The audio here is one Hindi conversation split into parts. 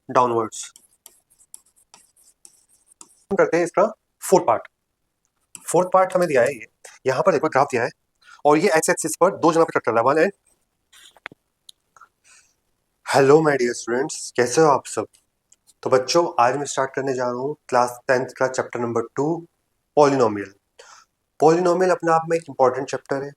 डाउनवर्ड्स। हम करते हैं इसका फोर्थ पार्ट। फोर्थ पार्ट हमें दिया है ये, यहाँ पर देखो ग्राफ दिया है और ये एक्स एक्सिस पर दो जगह पे कट कर रहा है, one end. Hello my dear students, कैसे हो आप सब। तो बच्चों आज मैं स्टार्ट करने जा रहा हूँ क्लास 10th का चैप्टर नंबर 2, पॉलिनोमियल। पॉलिनोमियल अपने आप में एक इंपॉर्टेंट चैप्टर है।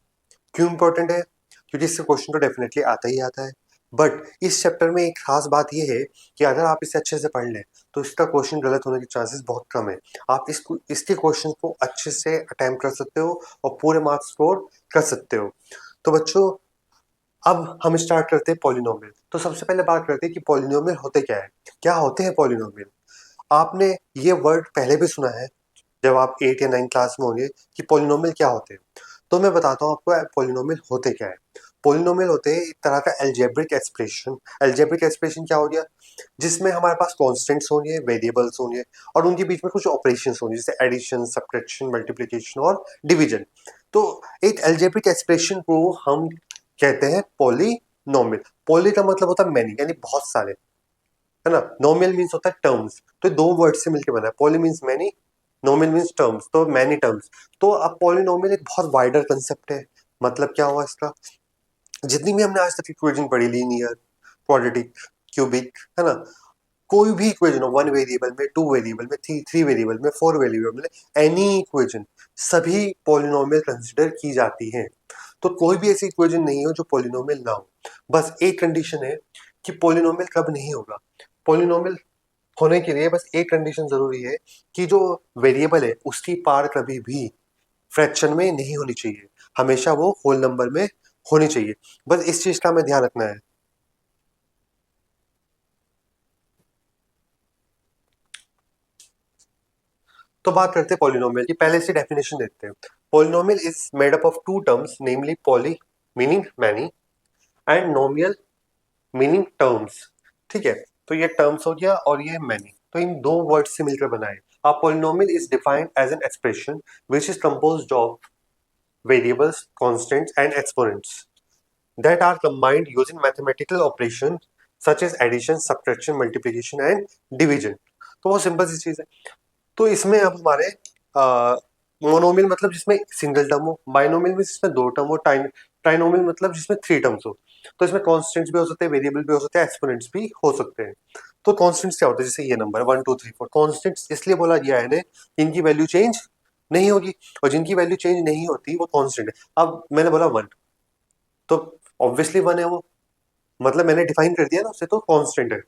क्यों इंपॉर्टेंट है? क्योंकि इससे क्वेश्चन तो डेफिनेटली आता ही आता है, बट इस चैप्टर में एक खास बात यह है कि अगर आप इसे अच्छे से पढ़ लें तो इसका क्वेश्चन गलत होने के चांसेस बहुत कम है। आप इसके क्वेश्चन को अच्छे से अटेम्प्ट कर सकते हो और पूरे मार्क्स स्कोर कर सकते हो। तो बच्चों अब हम स्टार्ट करते हैं पॉलिनोमियल। तो सबसे पहले बात करते हैं कि पॉलिनोमियल होते क्या है, क्या होते हैं पॉलिनोमियल। आपने ये वर्ड पहले भी सुना है जब आप 8 या 9 क्लास में होंगे कि पॉलिनोमियल क्या होते हैं। तो मैं बताता हूँ आपको पॉलिनोमियल होते क्या है। पॉलिनोमियल होते हैं एक तरह का एल्जेब्रिक एक्सप्रेशन। एल्जेब्रिक एक्सप्रेशन क्या हो गया, जिसमें हमारे पास कॉन्स्टेंट्स होंगे, वेरिएबल्स होंगे और उनके बीच में कुछ ऑपरेशंस होंगे, जैसे एडिशन, सब्ट्रैक्शन, मल्टीप्लिकेशन और डिवीजन। तो एक एल्जेब्रिक एक्सप्रेशन को हम कहते हैं पॉलिनोमियल। पॉली का मतलब होता है मैनी, यानी बहुत सारे, है ना। नोमियल मीन्स होता है टर्म्स, तो दो वर्ड से मिलकर बना है। Poly means many, नोमियल means terms, तो मैनी टर्म्स। तो अब पॉलिनोमियल एक बहुत वाइडर कंसेप्ट है। मतलब क्या हुआ इसका, जितनी भी हमने आज तक इक्वेशन पढ़ी, लीनियर, क्वाड्रेटिक, क्यूबिक, है ना, कोई भी इक्वेशन हो, वन वेरिएबल में, टू वेरिएबल में, थ्री वेरिएबल में, फोर वेरिएबल में, एनी इक्वेशन सभी पॉलिनोमियल कंसिडर की जाती है। तो कोई भी ऐसी इक्वेशन नहीं हो जो पॉलिनोमियल ना हो। बस एक कंडीशन है कि पॉलिनोमियल कब नहीं होगा। पॉलिनोमियल होने के लिए बस एक कंडीशन जरूरी है कि जो वेरिएबल है उसकी पार कभी भी फ्रैक्शन में नहीं होनी चाहिए, हमेशा वो होल नंबर में होनी चाहिए। बस इस चीज का हमें ध्यान रखना है। तो बात करते हैं पॉलिनोमियल की, पहले से डेफिनेशन देखते हैं। Polynomial is made up of two terms, namely poly meaning many and nomial meaning terms. ठीक है, तो ये टर्म्स हो गया और ये मैनी, तो इन दो वर्ड से मिलकर बना है। A polynomial is defined as an expression which is composed of variables, constants and exponents that are combined using mathematical operations such as addition, subtraction, multiplication and division। तो वो सिंपल सी चीज है। तो इसमें अब हमारे मोनोमियल मतलब जिसमें सिंगल टर्म हो, बाइनोमियल में जिसमें दो टर्म हो, ट्राइनोमियल मतलब जिसमें थ्री टर्म्स हो। तो इसमें कॉन्स्टेंट्स भी हो सकते हैं, वेरिएबल भी हो सकते हैं, एक्सपोनेंट्स भी हो सकते हैं। तो कॉन्स्टेंट्स क्या होते हैं, जैसे ये नंबर 1 2 3 4, कॉन्स्टेंट्स इसलिए बोला गया है ना, इनकी वैल्यू चेंज नहीं होगी, और जिनकी वैल्यू चेंज नहीं होती वो कॉन्स्टेंट है। अब मैंने बोला 1, तो ऑब्वियसली 1 है वो, मतलब मैंने डिफाइन कर दिया ना उसे, तो कांस्टेंट है।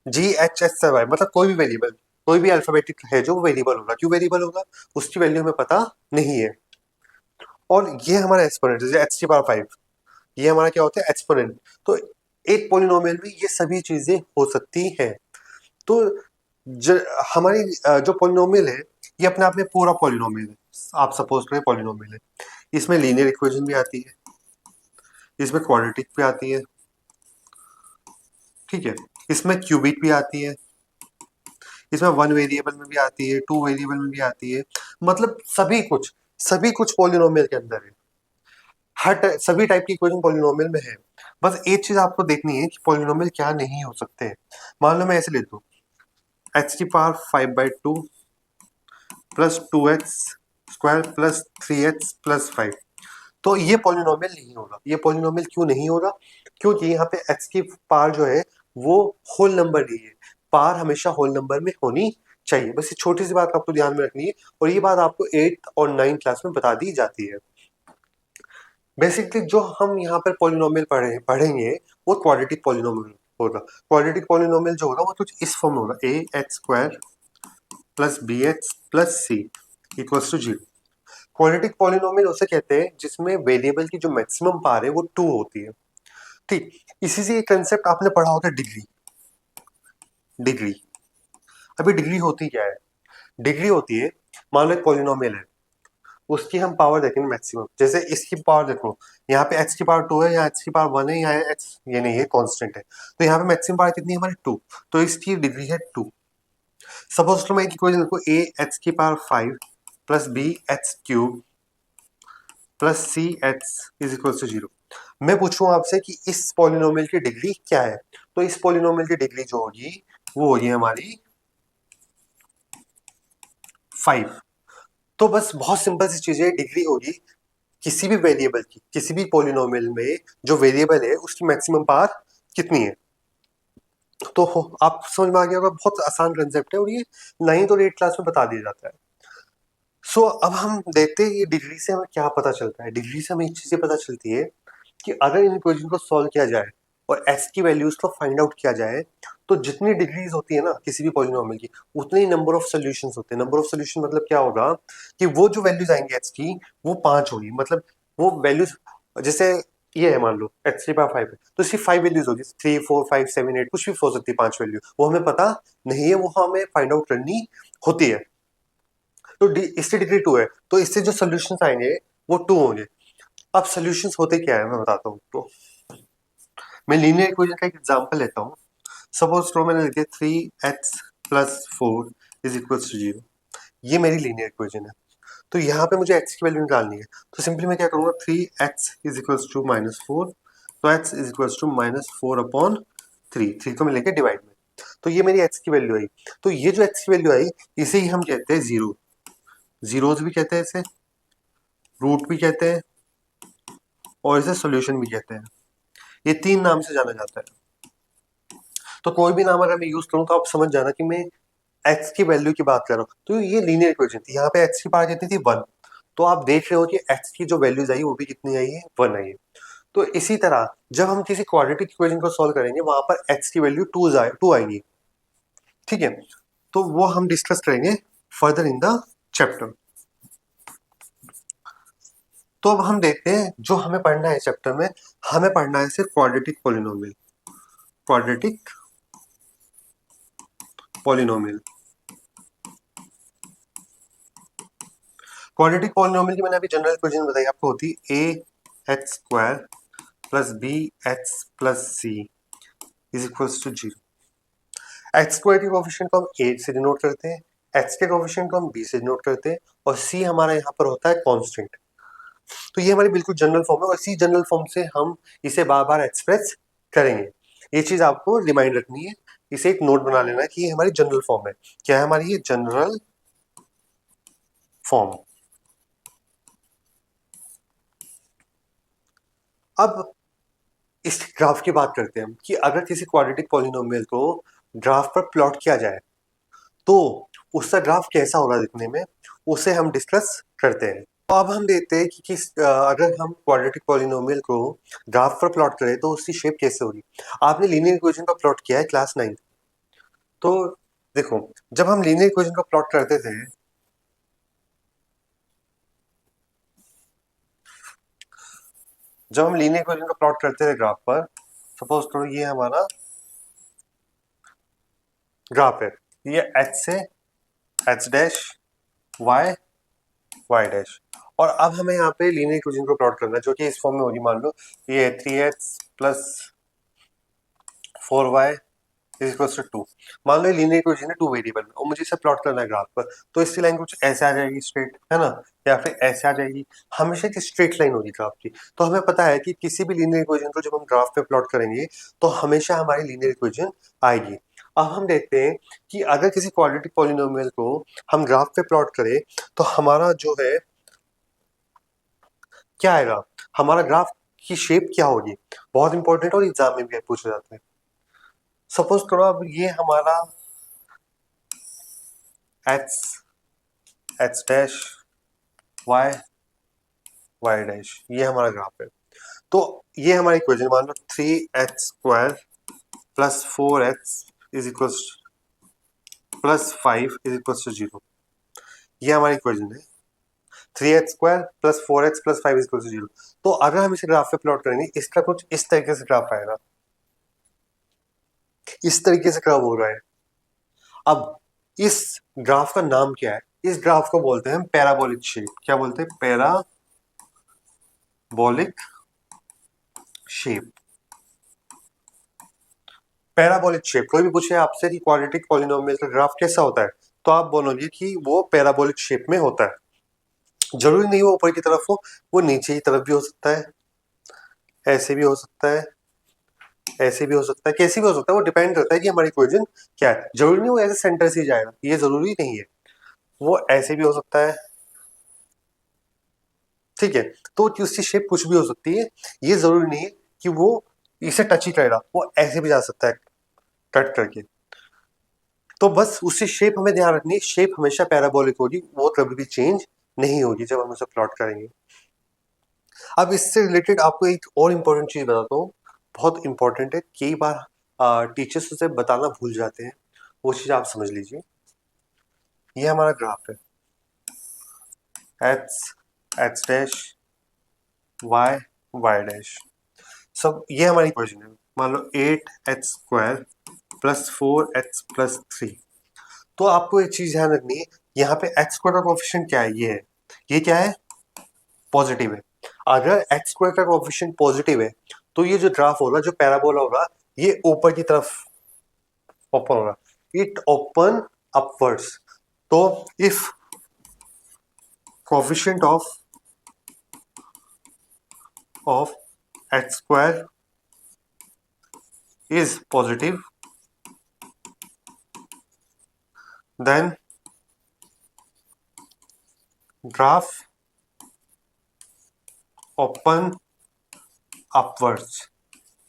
GHS मतलब कोई भी वेरिएबल, कोई भी अल्फाबेटिक है जो वेरिएबल होगा। क्यों वेरिएबल होगा, उसकी वैल्यू हमें पता नहीं है। और ये हमारा एक्सपोनेंट, जैसे एक्स की पावर 5, ये हमारा क्या होता है, एक्सपोनेंट। तो एक पॉलिनोमियल में ये सभी चीजें हो सकती हैं। तो ज, हमारी जो पॉलिनोमियल है ये अपने आप में पूरा पॉलिनोमियल है। आप सपोज करें पॉलिनोमियल है, इसमें लीनियर इक्वेशन भी आती है, इसमें क्वाड्रेटिक भी आती है, ठीक है, इसमें क्यूबिक भी आती है, इसमें वन वेरिएबल में भी आती है, टू वेरिएबल में भी आती है। मतलब सभी कुछ पॉलिनोमियल के अंदर है। सभी टाइप की इक्वेशन पॉलिनोमियल में है। बस एक चीज आपको देखनी है कि पॉलिनोमियल क्या नहीं हो सकते हैं। मान लो मैं ऐसे लेता हूँ, एक्स की power 5/2 plus 2x square plus 3x plus 5। तो ये पॉलिनोमियल नहीं होगा। ये पॉलिनोमियल क्यों नहीं होगा, क्योंकि यहाँ पे x की पावर जो है वो होल नंबर नहीं है। पावर हमेशा होल नंबर में होनी चाहिए। बस ये छोटी सी बात आपको ध्यान में रखनी है, और ये बात आपको 8th और 9th क्लास में बता दी जाती है। बेसिकली जो हम यहाँ पर पॉलिनोमियल पढ़ेंगे वो क्वाड्रेटिक पॉलिनोमियल होगा। क्वाड्रेटिक पॉलिनोमियल जो होगा वो कुछ इस फॉर्म में होगा, ax² plus bx plus c equals to 0। Quadratic polynomial उसे कहते हैं जिसमें वेरिएबल की जो मैक्सिमम पावर है वो 2 होती है। ठीक, इसी से एक कंसेप्ट आपने पढ़ा होगा, डिग्री। डिग्री, अभी डिग्री होती क्या है, डिग्री होती है, मान लो एक पॉलिनोमियल है, उसकी हम पावर देखेंगे मैक्सिमम। जैसे इसकी पावर देखो, यहाँ पे x की पावर 2 है, यहाँ x की पावर 1 है, यहाँ x ये नहीं है, कांस्टेंट है। तो यहाँ पे मैक्सिमम पावर कितनी है हमारी, 2। तो इसकी डिग्री है 2। सपोज तो मैं एक इक्वेशन देखो, a x की power 5 plus b x³ plus c x is equal to 0। मैं पूछूं आपसे कि इस पॉलिनोमियल की डिग्री क्या है, तो इस पॉलिनोमियल की डिग्री जो होगी वो होगी हमारी 5। तो बस बहुत सिंपल सी चीज है, डिग्री होगी किसी भी वेरिएबल की, किसी भी पॉलिनोमियल में जो वेरिएबल है उसकी मैक्सिमम पावर कितनी है। तो आप समझ में आ गया होगा, बहुत आसान कंसेप्ट है और ये 9th और 8th क्लास में बता दिया जाता है। सो अब हम देखते हैं ये डिग्री से हमें क्या पता चलता है। डिग्री से हमें एक चीज पता चलती है कि अगर इन इक्वेशन को सॉल्व किया जाए और एस की वैल्यूज को फाइंड आउट किया जाए, तो जितनी डिग्रीज होती है ना किसी भी पॉलिनोमियल की, उतने ही नंबर ऑफ सोल्यूशंस होते हैं। नंबर ऑफ सोल्यूशन मतलब क्या होगा कि वो जो वैल्यूज आएंगे एच की वो 5 होगी, मतलब वो वैल्यूज जैसे ये है, मान लो एच 3/5 है तो इसकी 5 वैल्यूज होगी, 3 4 5 7 8 कुछ भी हो सकती है, 5 वैल्यू वो हमें पता नहीं है, वो हमें फाइंड आउट करनी होती है। तो इससे डिग्री 2 है, तो इससे जो सोल्यूशंस आएंगे वो 2 होंगे। अब सोल्यूशंस होते क्या है मैं बताता हूँ। तो मैं लीनियर इक्वेशन का एक एग्जांपल लेता हूँ। सपोज तो मैंने लिखा 3x plus 4 is equal to 0। ये मेरी लीनियर इक्वेशन है। तो यहाँ पे मुझे x की वैल्यू निकालनी है, तो सिंपली मैं क्या करूँगा, 3x इज इक्वल टू -4, तो x इज इक्वल टू -4/3, 3 को मैं लेके डिवाइड में, तो ये मेरी x की वैल्यू आई। तो ये जो x की वैल्यू आई इसे ही हम कहते हैं जीरो, जीरोज भी कहते हैं इसे, रूट भी कहते हैं और इसे सोल्यूशन भी कहते हैं। ये 3 नाम से जाना जाता है। तो कोई भी नाम अगर मैं यूज करूँ तो आप समझ जाना कि मैं x की वैल्यू की बात कर रहा हूँ। तो ये लीनियर इक्वेशन थी, यहाँ पे x की पावर कितनी थी 1। तो आप देख रहे हो कि x की जो वैल्यूज आई वो भी कितनी आई है, 1 आई है। तो इसी तरह जब हम किसी क्वाड्रेटिक इक्वेशन को सॉल्व करेंगे वहां पर x की वैल्यू 2 आएगी, ठीक है। तो वो हम डिस्कस करेंगे फर्दर इन द चैप्टर। तो अब हम देखते हैं जो हमें पढ़ना है चैप्टर में, हमें पढ़ना है सिर्फ quadratic polynomial, quadratic polynomial. Quadratic polynomial की मैंने अभी जनरल इक्वेशन बताई आपको, होती a x square plus b x plus c is equals to 0। X square के कोफिशिएंट को हम a से डिनोट करते हैं, x के कोफिशिएंट को हम b से डिनोट करते हैं और c हमारा यहाँ पर होता है कांस्टेंट। तो ये हमारी बिल्कुल जनरल फॉर्म है और इसी जनरल फॉर्म से हम इसे बार बार एक्सप्रेस करेंगे। ये चीज आपको रिमाइंड रखनी है, इसे एक नोट बना लेना है कि ये हमारी जनरल फॉर्म है। क्या है हमारी ये जनरल फॉर्म। अब इस ग्राफ की बात करते हैं कि अगर किसी क्वाड्रेटिक पॉलिनोमियल को ग्राफ पर प्लॉट किया जाए तो उसका ग्राफ कैसा होगा दिखने में, उसे हम डिस्कस करते हैं। तो अब हम देखते हैं कि अगर हम क्वाड्रेटिक पॉलिनोमियल को ग्राफ पर प्लॉट करें तो उसकी शेप कैसे होगी। आपने लीनियर इक्वेशन का प्लॉट किया है क्लास 9। तो देखो, जब हम लीनियर इक्वेशन का प्लॉट करते थे, जब हम लीनियर इक्वेशन का प्लॉट करते थे ग्राफ पर, सपोज करो ये हमारा ग्राफ है, ये एच से h dash y y dash, और अब हमें यहाँ पे लीनियर इक्वेशन को प्लॉट करना है जो कि इस फॉर्म में होगी। मान लो ये है 3x plus 4y is equal to 2। मान लो ये लीनियर इक्वेशन है 2 वेरिएबल में और मुझे इसे प्लॉट करना है ग्राफ पर, तो इसकी लाइन कुछ ऐसे आ जाएगी स्ट्रेट, है ना, या फिर ऐसे आ जाएगी। हमेशा एक स्ट्रेट लाइन होगी ग्राफ की। तो हमें पता है कि किसी भी लीनियर इक्वेशन को जब हम ग्राफ पे प्लॉट करेंगे तो हमेशा हमारी लीनियर इक्वेशन आएगी। अब हम देखते हैं कि अगर किसी क्वाड्रेटिक पॉलिनोमियल को हम ग्राफ पे प्लॉट करें तो हमारा जो है क्या आएगा, हमारा ग्राफ की शेप क्या होगी, बहुत इंपॉर्टेंट और एग्जाम में भी पूछे जाते हैं। सपोज करो अब ये हमारा x x dash y y dash ये हमारा ग्राफ है। तो ये हमारी इक्वेशन, मान लो 3x square plus 4x is equal plus 5 is equal to 0। ये हमारी इक्वेशन है, 3x square plus 4x plus 5 is equal to 0। तो अगर हम इसे ग्राफ पे प्लॉट करेंगे, इसका कुछ इस तरीके से ग्राफ आएगा, इस तरीके से ग्राफ हो रहा है। अब इस ग्राफ का नाम क्या है, इस ग्राफ को बोलते हैं पैराबोलिक शेप। क्या बोलते हैं, पैराबोलिक शेप। पैराबोलिक शेप, कोई भी पूछे आपसे कि क्वाड्रेटिक पॉलिनोमियल का ग्राफ कैसा होता है, तो आप बोलोगे कि वो पैराबोलिक शेप में होता है। जरूरी नहीं वो ऊपर की तरफ हो, वो नीचे की तरफ भी हो सकता है, ऐसे भी हो सकता है, ऐसे भी हो सकता है, कैसे भी हो सकता है, वो डिपेंड करता है कि हमारी इक्वेशन क्या है। जरूरी नहीं वो ऐसे सेंटर से ही जाएगा, ये जरूरी नहीं है, वो ऐसे भी हो सकता है, ठीक है। तो उसकी शेप कुछ भी हो सकती है, ये जरूरी नहीं है कि वो इसे टच ही करेगा, वो ऐसे भी जा सकता है कट करके। तो बस उसकी शेप हमें ध्यान रखनी है, शेप हमेशा पैराबोलिक होगी, वो कभी भी चेंज नहीं होगी जब हम उसे प्लॉट करेंगे। अब इससे रिलेटेड आपको एक और इम्पोर्टेंट चीज बताता हूँ, बहुत इंपॉर्टेंट है, कई बार टीचर्स उसे बताना भूल जाते हैं, वो चीज आप समझ लीजिए। ये हमारा ग्राफ है, x x dash y y dash, सब ये हमारी इक्वेशन है। मान लो 8x² प्लस 4x+3। तो आपको एक चीज ध्यान रखनी है, यहाँ पे x² का कोएफिशिएंट क्या है, ये है, ये क्या है, पॉजिटिव है। अगर x² का कोएफिशिएंट पॉजिटिव है तो ये जो ग्राफ होगा, जो पैराबोला होगा, ये ऊपर की तरफ ओपन होगा, इट ओपन अपवर्ड्स। तो if coefficient of x² is positive, then graph open upwards।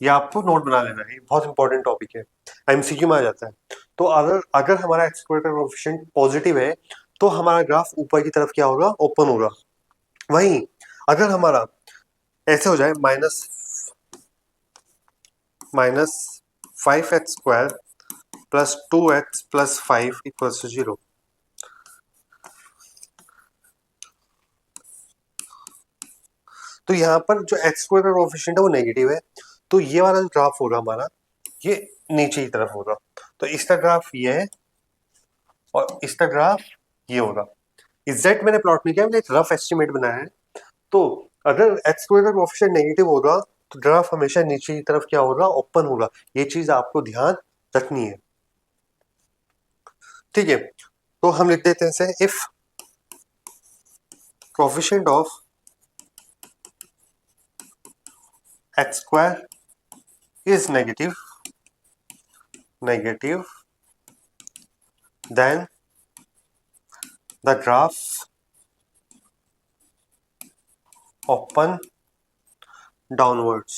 ये आपको नोट बना लेना है, बहुत इंपॉर्टेंट टॉपिक है, एमसीक्यू में आ जाता है। तो अगर अगर हमारा x² का कोएफिशिएंट पॉजिटिव है तो हमारा ग्राफ ऊपर की तरफ क्या होगा, ओपन होगा। वहीं अगर हमारा ऐसे हो जाए minus 5x² plus 2x+5 equals to 0, तो यहाँ पर जो x² का कोएफिशिएंट है वो नेगेटिव है, तो ये वाला जो ग्राफ होगा हमारा, ये नीचे की तरफ होगा। तो इसका ग्राफ ये है और इसका ग्राफ ये होगा। एग्जैक्ट मैंने प्लॉट नहीं किया, मैंने एक रफ एस्टिमेट बनाया है। तो अगर x² का कोएफिशिएंट नेगेटिव होगा तो ग्राफ हमेशा नीचे की तरफ क्या होगा, ओपन होगा। ये चीज आपको ध्यान रखनी है, ठीक है। तो हम लिख देते हैं इसे, if coefficient of x² is negative, then the graph open downwards,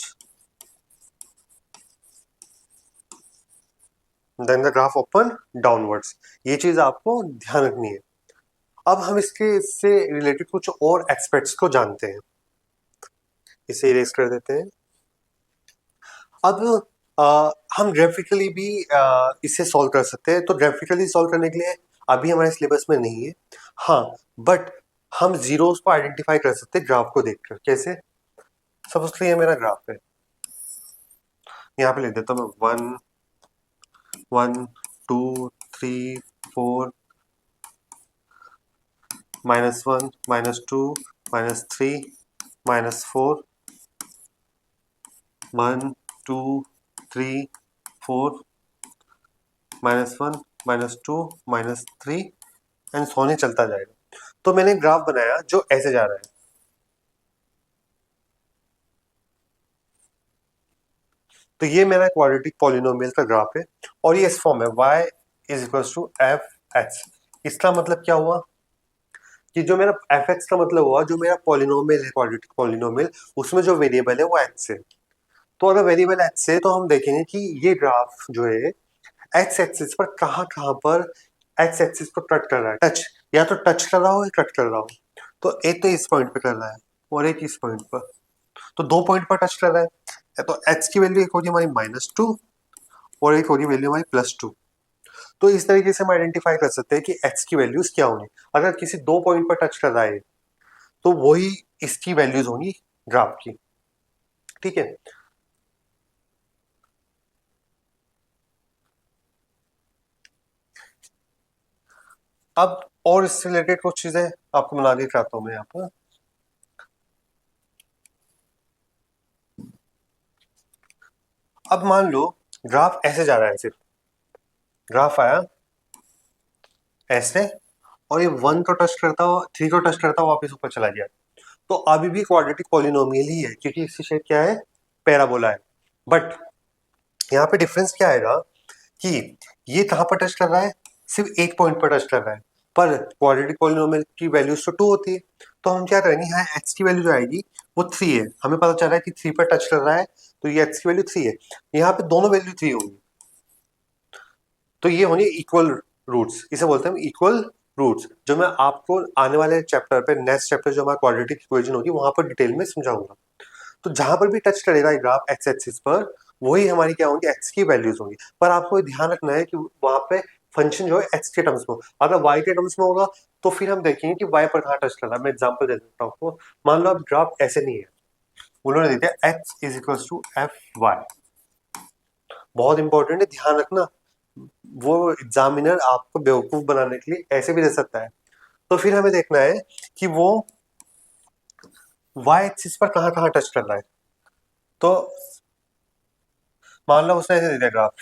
then the graph open downwards। ये चीज आपको ध्यान रखनी है। अब हम इससे रिलेटेड कुछ और एस्पेक्ट्स को जानते हैं, इसे इरेज कर देते हैं। अब हम ग्राफिकली भी इसे सॉल्व कर सकते हैं। तो ग्राफिकली सॉल्व करने के लिए अभी हमारे सिलेबस में नहीं है, हाँ, बट हम जीरोस को आइडेंटिफाई कर सकते हैं ग्राफ को देखकर। कैसे, सपोज ये मेरा ग्राफ है, यहाँ पे लिख देता हूँ मैं 1 1 2 3 4 -1 -2 -3 -4 1 2 3 4 -1 -2 -3 एंड सोने चलता जाएगा। तो मैंने ग्राफ बनाया जो ऐसे जा रहा है, तो ये मेरा क्वाड्रेटिक पॉलिनोमियल का ग्राफ है और ये इस फॉर्म है y = f(x). इसका मतलब क्या हुआ कि जो मेरा f(x) का मतलब हुआ, जो मेरा पॉलिनोमियल है, क्वाड्रेटिक पॉलिनोमियल, उसमें जो वेरिएबल है वो x है। तो अगर वेरिएबल x है तो हम देखेंगे कि ये ग्राफ जो है x एक्सिस पर कहाँ पर x एक्सिस पर कट कर रहा है, टच, या तो टच कर रहा हो या कट कर रहा हो। तो एक तो इस पॉइंट पे कर रहा है और एक इस पॉइंट पर, तो 2 पॉइंट पर टच कर रहा है। तो x की वैल्यू एक होगी हमारी -2 और एक होगी वैल्यू हमारी +2। तो इस तरीके से हम आइडेंटिफाई कर सकते हैं कि x की वैल्यूज क्या होंगी। अगर किसी 2 पॉइंट पर टच कर रहा है तो वही इसकी वैल्यूज होंगी ग्राफ की, ठीक है। अब और इससे रिलेटेड कुछ चीजें आपको बना के दिखाता हूं मैं यहाँ पर। अब मान लो ग्राफ ऐसे जा रहा है, सिर्फ ग्राफ आया ऐसे और ये 1 को टच करता हुआ, 3 को टच करता हुआ वापस ऊपर चला गया, तो अभी भी क्वाड्रेटिक पॉलिनोमियल ही है, क्योंकि इसकी शेप क्या है, पैराबोला है। बट यहाँ पे डिफरेंस क्या आएगा कि ये कहाँ पर टच कर रहा है, सिर्फ एक पॉइंट पर टच कर रहा है, पर क्वाड्रेटिक पॉलिनोमियल की वैल्यूज तो 2 होती है। तो हम क्या करेंगे, यहाँ x की वैल्यू जो आएगी वो 3 है, हमें पता चल रहा है कि 3 पर टच कर रहा है, तो ये x की वैल्यू 3 है, यहाँ पे दोनों वैल्यू 3 होंगी, तो ये होंगे इक्वल रूट्स, इसे बोलते हैं इक्वल रूट्स, जो मैं आपको आने वाले चैप्टर पे, नेक्स्ट चैप्टर जो हमारा क्वाड्रेटिक इक्वेशन होगी वहां पर डिटेल में समझाऊंगा। तो जहां पर भी टच करेगा ग्राफ एक्स एक्सिस पर, वही हमारी क्या होंगी, एक्स की वैल्यूज होंगी। पर आपको ध्यान रखना है कि वहां पे फंक्शन जो है एक्स के टर्म्स में हो, अगर वाई के टर्म्स में होगा तो फिर हम देखेंगे कि वाई पर कहाँ टच कर रहा है। मैं एग्जांपल दे देता हूँ आपको। मान लो अब ग्राफ ऐसे नहीं है, उन्होंने दे दिया x is equal to f y, बहुत इंपॉर्टेंट है, ध्यान रखना, वो एग्जामिनर आपको बेवकूफ बनाने के लिए ऐसे भी दे सकता है। तो फिर हमें देखना है कि वो वाई एक्सिस पर कहाँ कहाँ टच कर रहा है। तो मान लो उसने ऐसे दे दिया ग्राफ,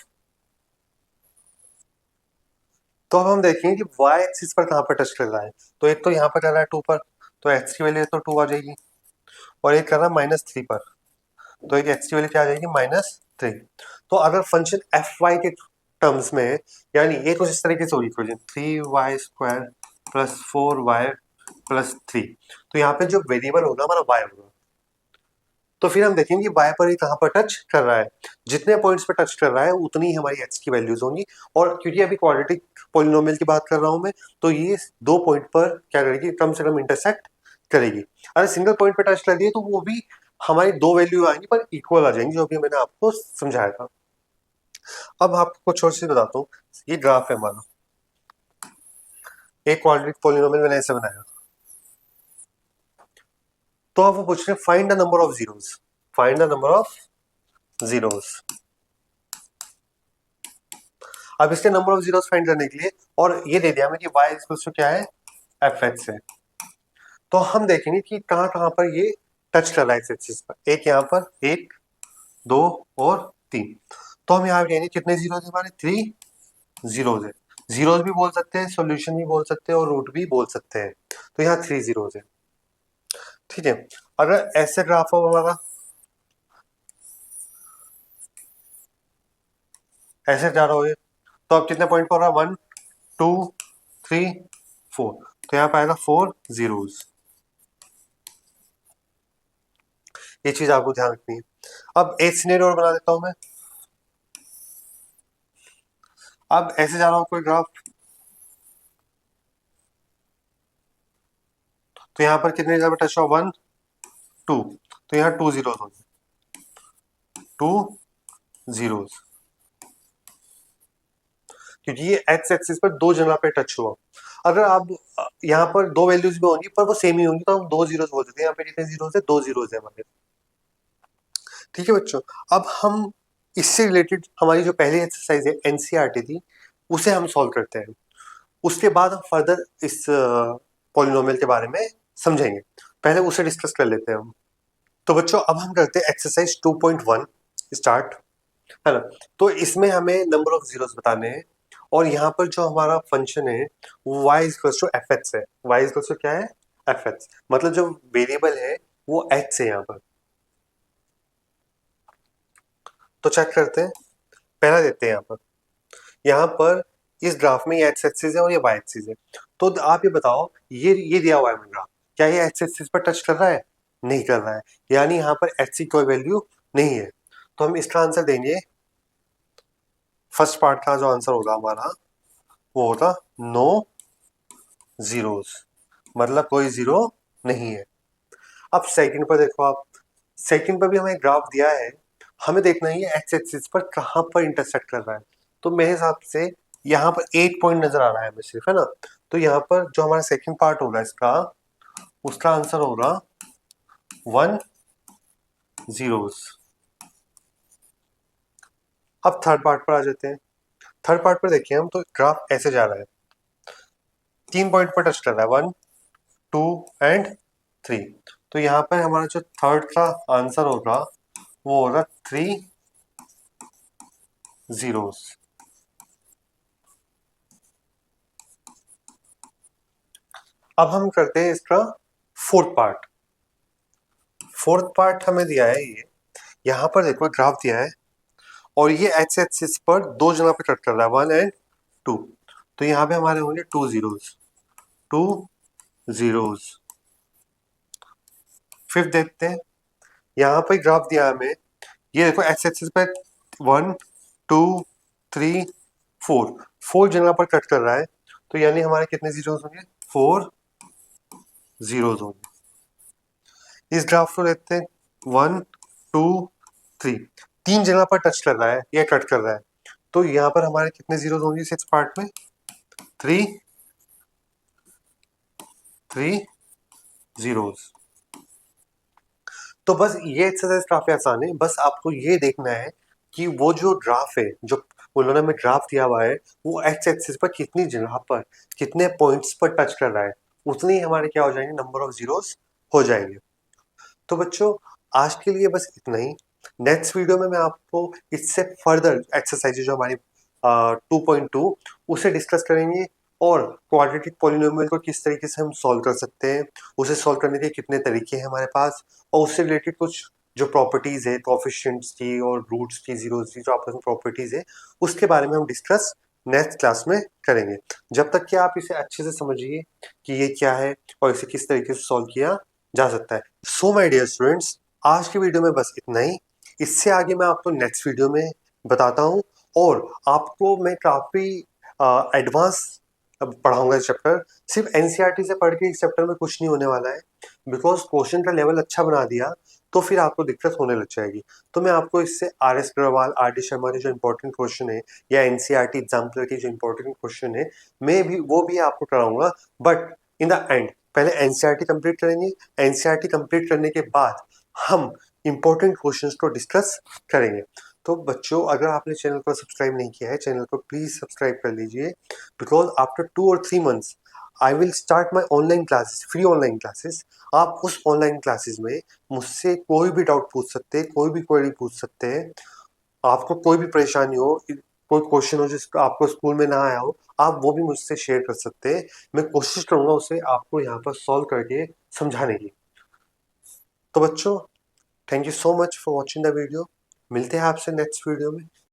तो अब हम देखेंगे कि वाई एक्सिस पर कहाँ पर टच कर रहा है। तो एक तो यहाँ पर कर रहा है 2 पर, तो एक्स की वैल्यू तो 2 आ जाएगी, और एक कर रहा है -3 पर, तो एक एक्स की वैल्यू क्या आ जाएगी, -3। तो अगर फंक्शन एफ वाई के टर्म्स में है, यानी ये कुछ इस तरीके से होगी इक्वेशन 3y² + 4y + 3, तो यहाँ पे जो वेरिएबल होगा हमारा y होगा। तो फिर हम देखेंगे कि y पर ही कहाँ पर टच कर रहा है, जितने पॉइंट्स पर टच कर रहा है उतनी ही हमारी x की वैल्यूज होंगी। और क्योंकि अभी क्वाड्रेटिक पॉलिनोमियल की बात कर रहा हूं मैं, तो ये 2 पॉइंट पर क्या करेगी, कम से कम इंटरसेक्ट करेगी। अगर सिंगल पॉइंट पर टच कर दिए तो वो भी हमारी 2 वैल्यू आएंगी पर इक्वल आ जाएंगी, जो भी मैंने आपको समझाया था। अब आपको कुछ और चीज बताता हूँ। ये ग्राफ है हमारा, एक क्वाड्रेटिक पॉलिनोमियल मैंने ऐसे बनाया, तो अब वो पूछ रहे हैं find the number of zeros, find the number of zeros. अब इसके नंबर ऑफ जीरोस फाइंड करने के लिए, और ये दे दिया हमें कि y इक्वल्स टू क्या है, एफ एक्स है, तो हम देखेंगे कि कहाँ कहाँ पर ये टच कर रहा है एक्स एक्सिस पर। एक यहाँ पर, एक, दो और तीन। तो हम यहाँ कहेंगे कितने जीरोस है हमारे, 3 जीरोस है। जीरोस भी बोल सकते हैं, सॉल्यूशन भी बोल सकते हैं और रूट भी बोल सकते हैं। तो यहाँ 3 जीरोस है, ठीक है। अगर ऐसे ग्राफ हो हमारा, ऐसे जा रहा हो, तो अब कितने पॉइंट पर रहा, 1 2 3 4, तो यहाँ पे आएगा 4 जीरोस। ये चीज आपको ध्यान रखनी है। अब एक सिनेरियो और बना देता हूं मैं। अब ऐसे जा रहा हूं कोई ग्राफ, तो यहाँ पर कितने जगह टच हुआ, 1 2, तो यहाँ 2 जीरोस होंगे, 2 जीरोस, क्योंकि ये एक्स एक्सिस पर 2 जगह पे टच हुआ। अगर आप यहाँ पर 2 वैल्यूज भी होंगी पर वो सेम ही होंगी, तो हम 2 जीरोस बोल देते हैं। यहाँ पे कितने जीरोस है, 2 जीरोस है हमारे, ठीक है बच्चों। अब हम इससे रिलेटेड हमारी जो पहली एक्सरसाइज है एनसीईआरटी थी, उसे हम सॉल्व करते हैं। उसके बाद हम फर्दर इस पॉलिनोमियल के बारे में समझेंगे, पहले उसे डिस्कस कर लेते हैं हम। तो बच्चों अब हम करते हैं एक्सरसाइज 2.1 स्टार्ट, है ना। तो इसमें हमें नंबर ऑफ जीरोस बताने हैं, और यहाँ पर जो हमारा फंक्शन है वो y equals to f x है। y इक्वल्स टू क्या है, एफ एक्स, मतलब जो वेरिएबल है वो x है यहाँ पर। तो चेक करते हैं, पहला देते हैं यहाँ पर इस ग्राफ में ये एक्स एक्सिस है और ये वाई एक्सिस है। तो आप ये बताओ, ये दिया हुआ है ग्राफ, क्या ये एक्स एक्सिस पर टच कर रहा है, नहीं कर रहा है, यानी यहाँ पर एक्स की कोई वैल्यू नहीं है। तो हम इसका आंसर देंगे, फर्स्ट पार्ट का जो आंसर होगा हमारा वो होगा नो जीरोस, मतलब कोई जीरो नहीं है। अब सेकंड पर देखो आप, सेकंड पर भी हमें ग्राफ दिया है, हमें देखना है ये एक्स एक्सिस पर कहाँ पर इंटरसेक्ट कर रहा है। तो मेरे हिसाब से यहाँ पर 8 पॉइंट नजर आ रहा है हमें सिर्फ, है ना। तो यहाँ पर जो हमारा सेकंड पार्ट होगा इसका, उसका आंसर होगा 1 जीरोस। अब थर्ड पार्ट पर आ जाते हैं। थर्ड पार्ट पर देखिए हम, तो ग्राफ ऐसे जा रहा है, 3 पॉइंट पर टच कर रहा है, 1 2 एंड 3। तो यहाँ पर हमारा जो थर्ड का आंसर होगा वो होगा 3 जीरोस। अब हम करते हैं इसका फोर्थ पार्ट। फोर्थ पार्ट हमें दिया है ये, यहाँ पर देखो ग्राफ दिया है और ये एक्स एक्सिस पर दो जगह पे कट कर रहा है, 1 एंड 2। तो यहाँ पे हमारे होंगे 2 जीरोज। फिर देखते हैं, यहाँ पर ग्राफ दिया है हमें, ये देखो एक्स एक्सिस पे 1 2 3 4, 4 जगह पर कट कर रहा है। तो यानी हमारे कितने जीरोज होंगे? 4 जीरोज होंगे। इस ग्राफ को देखते हैं, 1 2 3, 3 जगह पर टच कर रहा है या कट कर रहा है। तो यहाँ पर हमारे कितने जीरोज होंगे इस पार्ट में? 3 जीरोज। तो बस ये एक्सरसाइज काफी आसान है, बस आपको ये देखना है कि वो जो ग्राफ है, जो उन्होंने हमें ग्राफ दिया हुआ है, वो एक्स एक्सिस पर कितनी जगह पर, कितने पॉइंट्स पर टच कर रहा है, उतने ही हमारे क्या हो जाएंगे, नंबर ऑफ जीरोस हो जाएंगे। तो बच्चों आज के लिए बस इतना ही। नेक्स्ट वीडियो में मैं आपको इससे फर्दर एक्सरसाइजेज जो हमारी 2.2 उसे डिस्कस करेंगे, और क्वाड्रेटिक पॉलिनोमियल को किस तरीके से हम सॉल्व कर सकते हैं, उसे सॉल्व करने के कितने तरीके हैं हमारे पास, और उससे रिलेटेड कुछ जो प्रॉपर्टीज है कोएफिशिएंट्स की और रूट्स की, जीरोस की जो आपस में प्रॉपर्टीज है, उसके बारे में हम डिस्कस नेक्स्ट क्लास में करेंगे। जब तक कि आप इसे अच्छे से समझिए कि ये क्या है और इसे किस तरीके से सॉल्व किया जा सकता है। सो माय डियर स्टूडेंट्स, आज की वीडियो में बस इतना ही। इससे आगे मैं आपको नेक्स्ट वीडियो में बताता हूँ, और आपको मैं काफ़ी एडवांस पढ़ाऊंगा इस चैप्टर। सिर्फ एनसीईआरटी से पढ़ के इस चैप्टर में कुछ नहीं होने वाला है, बिकॉज क्वेश्चन का लेवल अच्छा बना दिया तो फिर आपको दिक्कत होने लग जाएगी। तो मैं आपको इससे R S Agarwal, R D Sharma के जो इंपॉर्टेंट क्वेश्चन है, या एनसीईआरटी एग्जाम्पलर के जो इंपॉर्टेंट क्वेश्चन है, मैं भी वो भी आपको कराऊंगा। बट इन द एंड पहले एनसीईआरटी कंप्लीट करेंगे। एनसीईआरटी कंप्लीट करने के बाद हम इंपॉर्टेंट क्वेश्चंस को डिस्कस करेंगे। तो बच्चों अगर आपने चैनल को सब्सक्राइब नहीं किया है, चैनल को प्लीज सब्सक्राइब कर लीजिए, बिकॉज आफ्टर 2 और 3 months I will start my online classes, free online classes. आप उस ऑनलाइन क्लासेस में मुझसे कोई भी डाउट पूछ सकते हैं, कोई भी क्वेरी पूछ सकते हैं। आपको कोई भी परेशानी हो, कोई क्वेश्चन हो जिसका आपको स्कूल में ना आया हो, आप वो भी मुझसे शेयर कर सकते हैं। मैं कोशिश करूंगा उसे आपको यहाँ पर सॉल्व करके समझाने की। तो बच्चों thank you so much for watching the video. मिलते हैं आपसे नेक्स्ट वीडियो में।